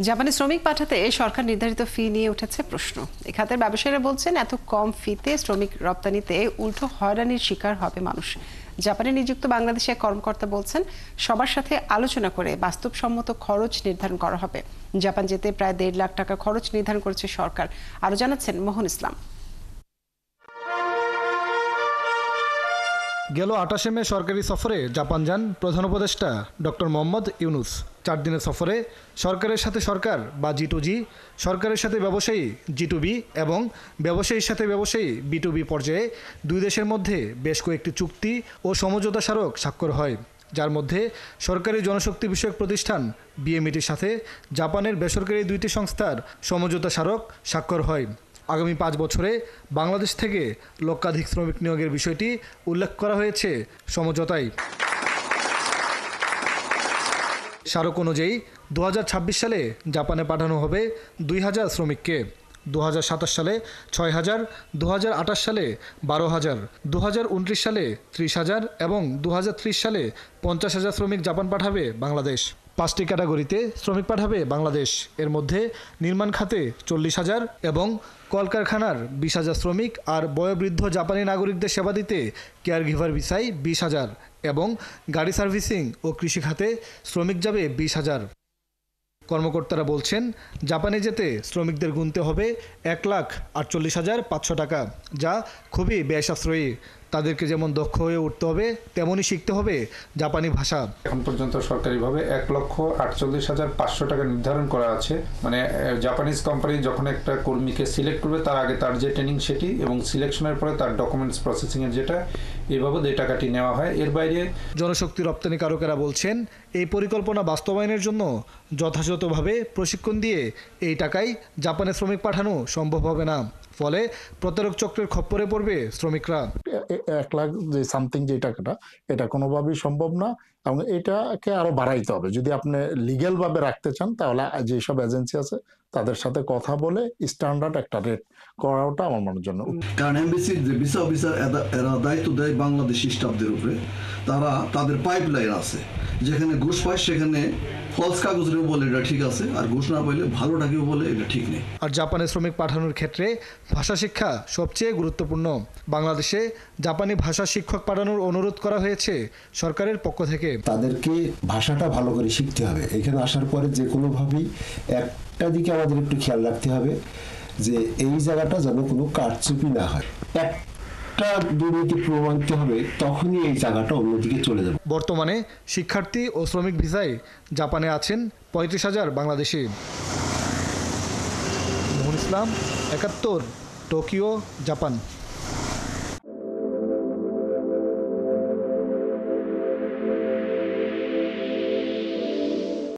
জাপানে শ্রমিক পাঠাতে সরকার নির্ধারিত ফি নিয়ে উঠেছে প্রশ্ন। এ খাতের ব্যবসায়ীরা বলছেন, এত কম ফিতে শ্রমিক রপ্তানিতে উল্টো হয়রানির শিকার হবে মানুষ। জাপানে নিযুক্ত বাংলাদেশি এক কর্মকর্তা বলছেন, সবার সাথে আলোচনা করে বাস্তবসম্মত খরচ নির্ধারণ করা হবে। জাপান যেতে প্রায় 1.5 লাখ টাকা খরচ নির্ধারণ করেছে সরকার। আরো জানাচ্ছেন মোহন ইসলাম। গেল 28 মে সরকারি সফরে জাপান যান প্রধান উপদেষ্টা ডক্টর মোহাম্মদ ইউনুস। 4 দিনের সফরে সরকারের সাথে সরকার বা G2G, সরকারের সাথে ব্যবসায়ী G2B এবং ব্যবসায়ীর সাথে ব্যবসায়ী B2B পর্যায়ে দুই দেশের মধ্যে বেশ কয়েকটি চুক্তি ও সমঝোতা স্মারক স্বাক্ষর হয়, যার মধ্যে সরকারি জনশক্তি বিষয়ক প্রতিষ্ঠান BMETর সাথে জাপানের বেসরকারি 2টি সংস্থার সমঝোতা স্মারক স্বাক্ষর হয়। আগামী 5 বছরে বাংলাদেশ থেকে লক্ষাধিক শ্রমিক নিয়োগের বিষয়টি উল্লেখ করা হয়েছে সমঝোতায়। স্মারক অনুযায়ী 2026 সালে জাপানে পাঠানো হবে 2000 শ্রমিককে, 2027 সালে 6000, 2028 সালে 12000, 2029 সালে 30,000 এবং 2030 সালে 50,000 শ্রমিক জাপান পাঠাবে বাংলাদেশ। 5টি ক্যাটাগরিতে শ্রমিক পাঠাবে বাংলাদেশ। এর মধ্যে নির্মাণ খাতে 40,000 এবং কলকারখানার 20,000 শ্রমিক, আর বয়োবৃদ্ধ জাপানি নাগরিকদের সেবা দিতে কেয়ার গিভার ভিসায় 20,000 এবং গাড়ি সার্ভিসিং ও কৃষি খাতে শ্রমিক যাবে 20,000। কর্মকর্তারা বলছেন, জাপানে যেতে শ্রমিকদের গুনতে হবে 1,48,500 টাকা, যা খুবই ব্যয় সাশ্রয়ী। তাদেরকে যেমন দক্ষ হয়ে উঠতে হবে, তেমনই শিখতে হবে জাপানি ভাষা। এখন পর্যন্ত সরকারিভাবে 1,48,500 টাকা নির্ধারণ করা আছে। মানে জাপানিজ কোম্পানি যখন একটা কর্মীকে সিলেক্ট করবে, তার আগে তার যে ট্রেনিং সেটি এবং সিলেকশনের পরে তার ডকুমেন্টস প্রসেসিংয়ের যেটা, এই বাবদ এই টাকাটি নেওয়া হয়। এর বাইরে জনশক্তি রপ্তানিকারকেরা বলছেন, এই পরিকল্পনা বাস্তবায়নের জন্য যথাযথভাবে প্রশিক্ষণ দিয়ে এই টাকায় জাপানে শ্রমিক পাঠানো সম্ভব হবে না। ফলে প্রতারক চক্রের খপ্পরে পড়বে শ্রমিকরা। 1 লাখ যে সামথিং যে টাকাটা, এটা কোনোভাবেই সম্ভব না এবং এটাকে আরো বাড়াইতে হবে। যদি আপনি লিগ্যাল ভাবে রাখতে চান, তাহলে যেসব এজেন্সি আছে তাদের সাথে কথা বলে স্ট্যান্ডার্ড একটা রেট করাটা আমার মনের জন্য। কারণ এমবিসির যে ভিসা অফিসার এরা দায়িত্ব দেয় বাংলাদেশি স্টাফদের উপরে। তারা তাদের পাইপলাইন আছে, যেখানে ঘুষ পায় সেখানে ফলস কাগজেও বলে এটা ঠিক আছে, আর ঘুষ না পাইলে ভালোটাকেও বলে এটা ঠিক নেই। আর জাপানে শ্রমিক পাঠানোর ক্ষেত্রে ভাষা শিক্ষা সবচেয়ে গুরুত্বপূর্ণ। বাংলাদেশে জাপানি ভাষা শিক্ষক পাঠানোর অনুরোধ করা হয়েছে সরকারের পক্ষ থেকে। তাদেরকে ভাষাটা ভালো করে শিখতে হবে। এখানে আসার পরে যে কোনোভাবেই একটা দিকে আমাদের একটু খেয়াল রাখতে হবে যে এই জায়গাটা যেন কোনো কারচুপি না হয়। একটা দুর্নীতি প্রমাণিত হবে, তখনই এই জায়গাটা অন্যদিকে চলে যাবে। বর্তমানে শিক্ষার্থী ও শ্রমিক ভিসায় জাপানে আছেন 35,000 বাংলাদেশি। মোহন ইসলাম, 71, টোকিও, জাপান।